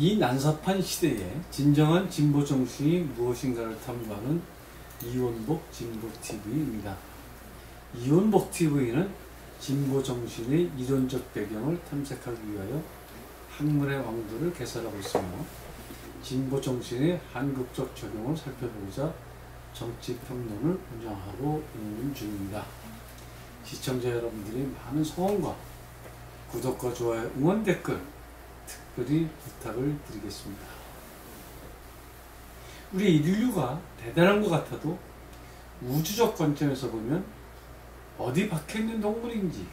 이 난삽한 시대에 진정한 진보 정신이 무엇인가를 탐구하는 이원복 진보TV입니다. 이원복TV는 진보 정신의 이론적 배경을 탐색하기 위하여 학문의 왕도를 개설하고 있으며 진보 정신의 한국적 적용을 살펴보고자 정치평론을 운영하고 있는 중입니다. 시청자 여러분들의 많은 소원과 구독과 좋아요, 응원 댓글 특별히 부탁을 드리겠습니다. 우리 인류가 대단한 것 같아도 우주적 관점에서 보면 어디 박혀있는 동물인지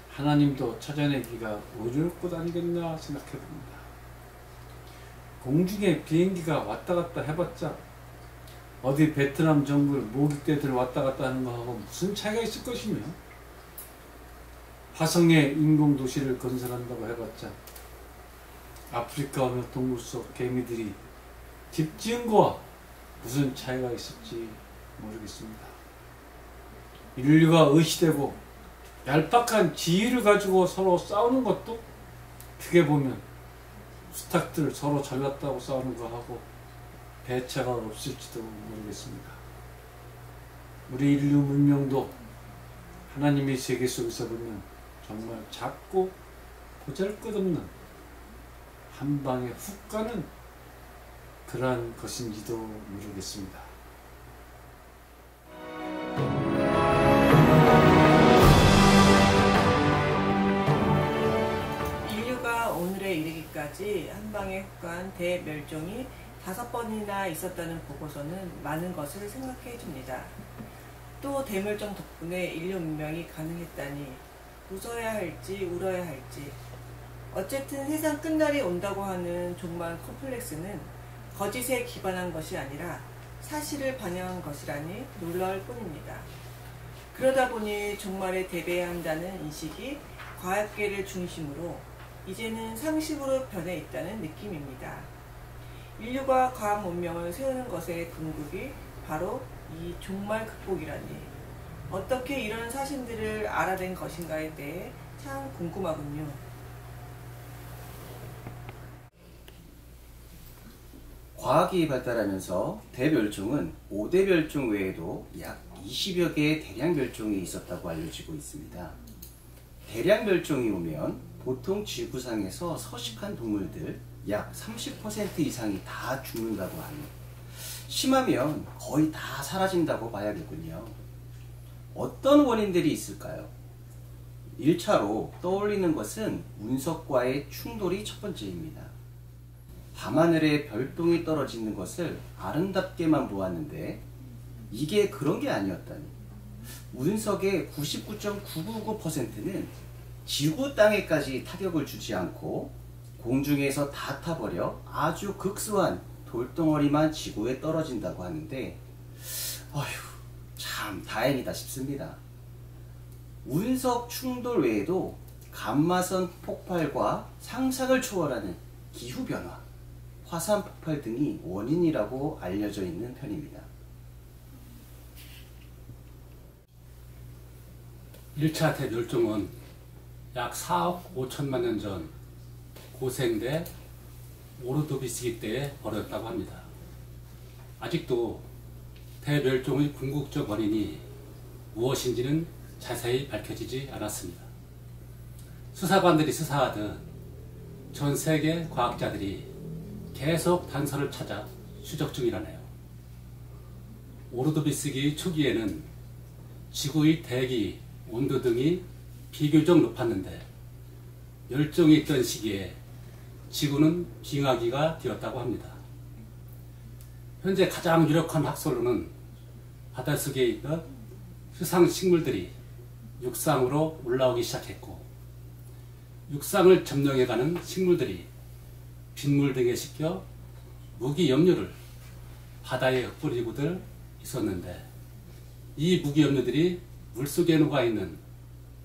하나님도 찾아내기가 어렵고 아니겠나 생각해봅니다. 공중에 비행기가 왔다 갔다 해봤자 어디 베트남 정글 모깃대들 왔다 갔다 하는 거하고 무슨 차이가 있을 것이며, 화성에 인공도시를 건설한다고 해봤자 아프리카 어느 동굴 속 개미들이 집 지은 거와 무슨 차이가 있을지 모르겠습니다. 인류가 의시되고 얄팍한 지위를 가지고 서로 싸우는 것도 크게 보면 수탉들 서로 잘났다고 싸우는 거하고 배차가 없을지도 모르겠습니다. 우리 인류 문명도 하나님의 세계 속에서 보면 정말 작고 보잘것없는 한 방에 훅 가는 그러한 것인지도 모르겠습니다. 인류가 오늘에 이르기까지 한 방에 훅 간 대멸종이 5번이나 있었다는 보고서는 많은 것을 생각해 줍니다. 또 대멸종 덕분에 인류 문명이 가능했다니 웃어야 할지 울어야 할지. 어쨌든 세상 끝날이 온다고 하는 종말 컴플렉스는 거짓에 기반한 것이 아니라 사실을 반영한 것이라니 놀라울 뿐입니다. 그러다 보니 종말에 대비해야 한다는 인식이 과학계를 중심으로 이제는 상식으로 변해 있다는 느낌입니다. 인류가 과학 문명을 세우는 것의 궁극이 바로 이 종말 극복이라니, 어떻게 이런 사실들을 알아낸 것인가에 대해 참 궁금하군요. 과학이 발달하면서 대멸종은 5대 멸종 외에도 약 20여 개의 대량 멸종이 있었다고 알려지고 있습니다. 대량 멸종이 오면 보통 지구상에서 서식한 동물들 약 30% 이상이 다 죽는다고 합니다. 심하면 거의 다 사라진다고 봐야겠군요. 어떤 원인들이 있을까요? 1차로 떠올리는 것은 운석과의 충돌이 첫 번째입니다. 밤하늘에 별똥이 떨어지는 것을 아름답게만 보았는데 이게 그런 게 아니었다니. 운석의 99.999%는 지구 땅에까지 타격을 주지 않고 공중에서 다 타버려 아주 극소한 돌덩어리만 지구에 떨어진다고 하는데, 어휴, 참 다행이다 싶습니다. 운석 충돌 외에도 감마선 폭발과 상상을 초월하는 기후변화, 화산 폭발 등이 원인이라고 알려져 있는 편입니다. 1차 대멸종은 약 4억 5천만 년 전 고생대 오르도비스기 때에 벌어졌다고 합니다. 아직도 대멸종의 궁극적 원인이 무엇인지는 자세히 밝혀지지 않았습니다. 수사관들이 수사하듯 전 세계 과학자들이 계속 단서를 찾아 추적 중이라네요. 오르도비스기 초기에는 지구의 대기, 온도 등이 비교적 높았는데 멸종이 있던 시기에 지구는 빙하기가 되었다고 합니다. 현재 가장 유력한 학설로는 바닷속에 있던 수상 식물들이 육상으로 올라오기 시작했고, 육상을 점령해가는 식물들이 빗물 등에 씻겨 무기염료를 바다에 흩뿌리고들 있었는데, 이 무기염료들이 물속에 녹아있는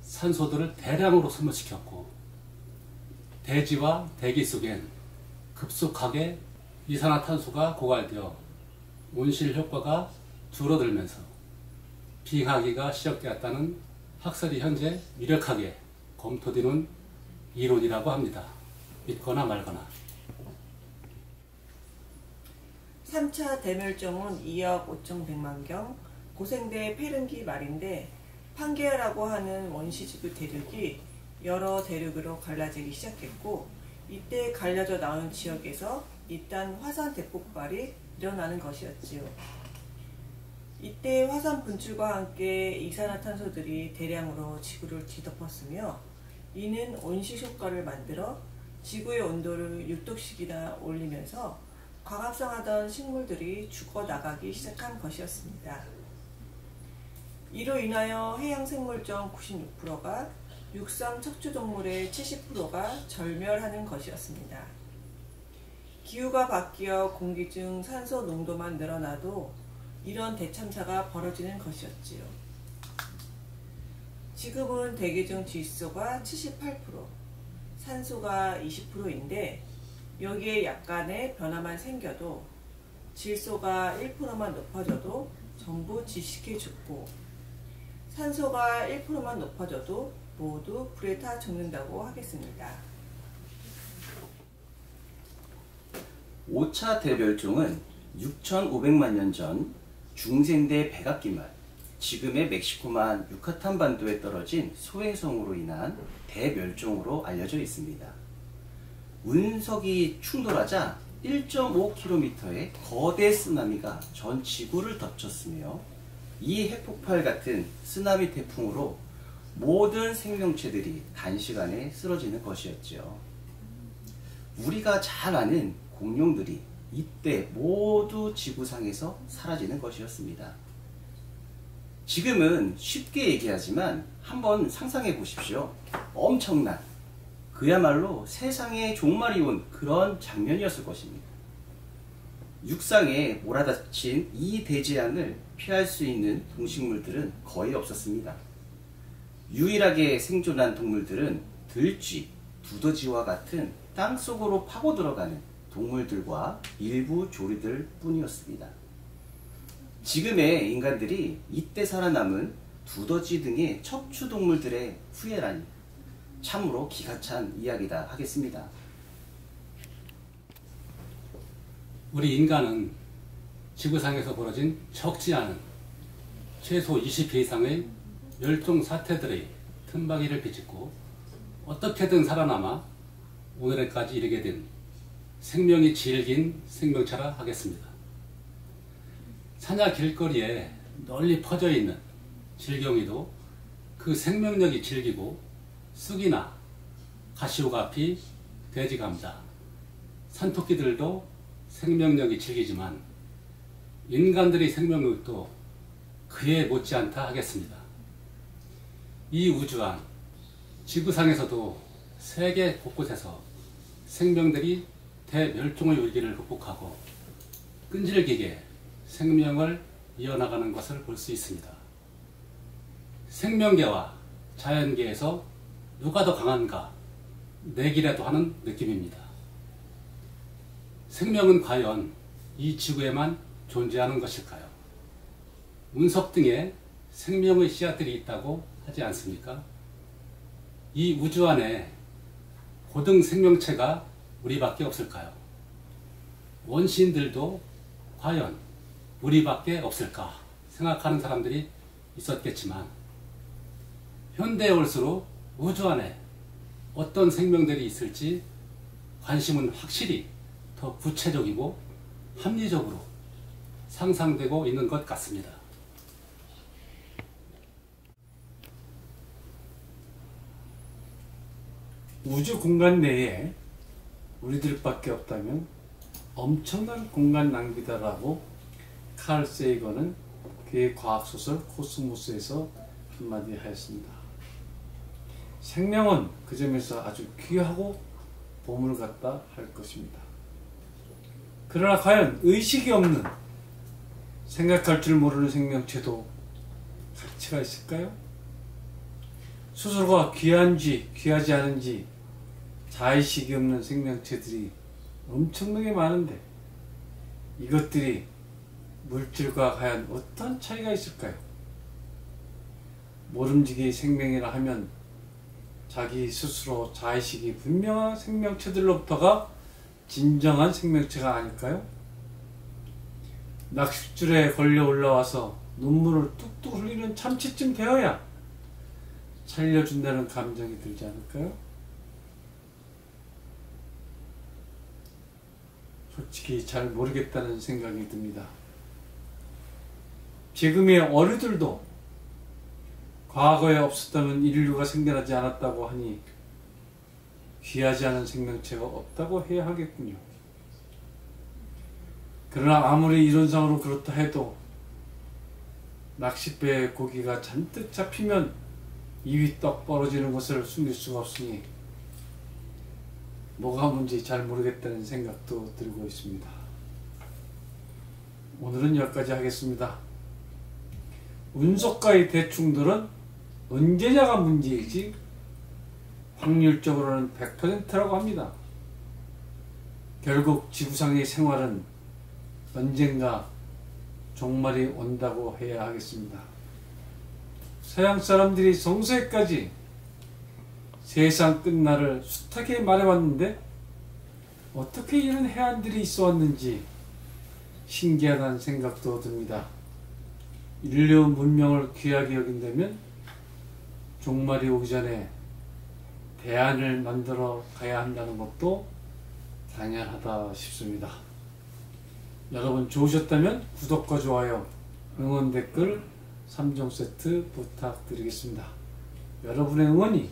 산소들을 대량으로 소모시켰고, 대지와 대기 속엔 급속하게 이산화탄소가 고갈되어 온실 효과가 줄어들면서 빙하기가 시작되었다는 학설이 현재 유력하게 검토되는 이론이라고 합니다. 믿거나 말거나. 3차 대멸종은 2억 5,100만경, 고생대 페른기 말인데 판게아라고 하는 원시지구 대륙이 여러 대륙으로 갈라지기 시작했고, 이때 갈려져 나온 지역에서 잇단 화산 대폭발이 일어나는 것이었지요. 이때 화산 분출과 함께 이산화탄소들이 대량으로 지구를 뒤덮었으며, 이는 온실효과를 만들어 지구의 온도를 6도씩이나 올리면서 광합성하던 식물들이 죽어나가기 시작한 것이었습니다. 이로 인하여 해양생물종 96%가, 육상 척추동물의 70%가 절멸하는 것이었습니다. 기후가 바뀌어 공기 중 산소 농도만 늘어나도 이런 대참사가 벌어지는 것이었지요. 지금은 대기 중 질소가 78%, 산소가 20%인데 여기에 약간의 변화만 생겨도 질소가 1%만 높아져도 전부 질식해 죽고, 산소가 1%만 높아져도 모두 불에 타 죽는다고 하겠습니다. 5차 대멸종은 6,500만 년 전 중생대 백악기말, 지금의 멕시코만 유카탄 반도에 떨어진 소행성으로 인한 대멸종으로 알려져 있습니다. 운석이 충돌하자 1.5km의 거대 쓰나미가 전 지구를 덮쳤으며, 이 핵폭발 같은 쓰나미 태풍으로 모든 생명체들이 단시간에 쓰러지는 것이었죠. 우리가 잘 아는 공룡들이 이때 모두 지구상에서 사라지는 것이었습니다. 지금은 쉽게 얘기하지만 한번 상상해 보십시오. 엄청난, 그야말로 세상에 종말이 온 그런 장면이었을 것입니다. 육상에 몰아닥친 이 대재앙을 피할 수 있는 동식물들은 거의 없었습니다. 유일하게 생존한 동물들은 들쥐, 두더지와 같은 땅속으로 파고 들어가는 동물들과 일부 조류들 뿐이었습니다. 지금의 인간들이 이때 살아남은 두더지 등의 척추동물들의 후예라니 참으로 기가 찬 이야기다 하겠습니다. 우리 인간은 지구상에서 벌어진 적지 않은 최소 20회 이상의 멸종 사태들의 틈바귀를 비집고 어떻게든 살아남아 오늘까지 이르게 된 생명이 질긴 생명체라 하겠습니다. 산야 길거리에 널리 퍼져 있는 질경이도 그 생명력이 질기고, 쑥이나 가시오가피, 돼지감자, 산토끼들도 생명력이 질기지만 인간들의 생명력도 그에 못지않다 하겠습니다. 이 우주안, 지구상에서도 세계 곳곳에서 생명들이 대멸종의 위기를 극복하고 끈질기게 생명을 이어나가는 것을 볼 수 있습니다. 생명계와 자연계에서 누가 더 강한가 내기라도 하는 느낌입니다. 생명은 과연 이 지구에만 존재하는 것일까요? 운석 등에 생명의 씨앗들이 있다고 하지 않습니까? 이 우주 안에 고등 생명체가 우리밖에 없을까요? 원시인들도 과연 우리밖에 없을까 생각하는 사람들이 있었겠지만, 현대에 올수록 우주 안에 어떤 생명들이 있을지 관심은 확실히 더 구체적이고 합리적으로 상상되고 있는 것 같습니다. 우주 공간 내에 우리들밖에 없다면 엄청난 공간 낭비다라고 칼 세이건은 그의 과학소설 코스모스에서 한마디 하였습니다. 생명은 그 점에서 아주 귀하고 보물 같다 할 것입니다. 그러나 과연 의식이 없는, 생각할 줄 모르는 생명체도 가치가 있을까요? 스스로가 귀한지 귀하지 않은지 자의식이 없는 생명체들이 엄청나게 많은데, 이것들이 물질과 과연 어떤 차이가 있을까요? 모름지기 생명이라 하면 자기 스스로 자의식이 분명한 생명체들로부터가 진정한 생명체가 아닐까요? 낚싯줄에 걸려 올라와서 눈물을 뚝뚝 흘리는 참치쯤 되어야 살려준다는 감정이 들지 않을까요? 솔직히 잘 모르겠다는 생각이 듭니다. 지금의 어류들도 과거에 없었다면 인류가 생겨나지 않았다고 하니 귀하지 않은 생명체가 없다고 해야 하겠군요. 그러나 아무리 이론상으로 그렇다 해도 낚싯배에 고기가 잔뜩 잡히면 입이 떡 벌어지는 것을 숨길 수가 없으니 뭐가 문제인지 잘 모르겠다는 생각도 들고 있습니다. 오늘은 여기까지 하겠습니다. 운석과의 대충들은 언제냐가 문제이지 확률적으로는 100%라고 합니다. 결국 지구상의 생활은 언젠가 종말이 온다고 해야 하겠습니다. 서양 사람들이 성서에까지 세상 끝날을 숱하게 말해왔는데 어떻게 이런 해안들이 있어 왔는지 신기하다는 생각도 듭니다. 인류 문명을 귀하게 여긴다면 종말이 오기 전에 대안을 만들어 가야 한다는 것도 당연하다 싶습니다. 여러분 좋으셨다면 구독과 좋아요, 응원 댓글 3종 세트 부탁드리겠습니다. 여러분의 응원이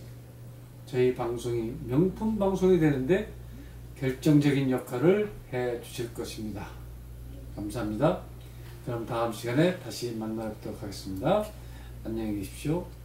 저희 방송이 명품 방송이 되는데 결정적인 역할을 해 주실 것입니다. 감사합니다. 그럼 다음 시간에 다시 만나뵙도록 하겠습니다. 안녕히 계십시오.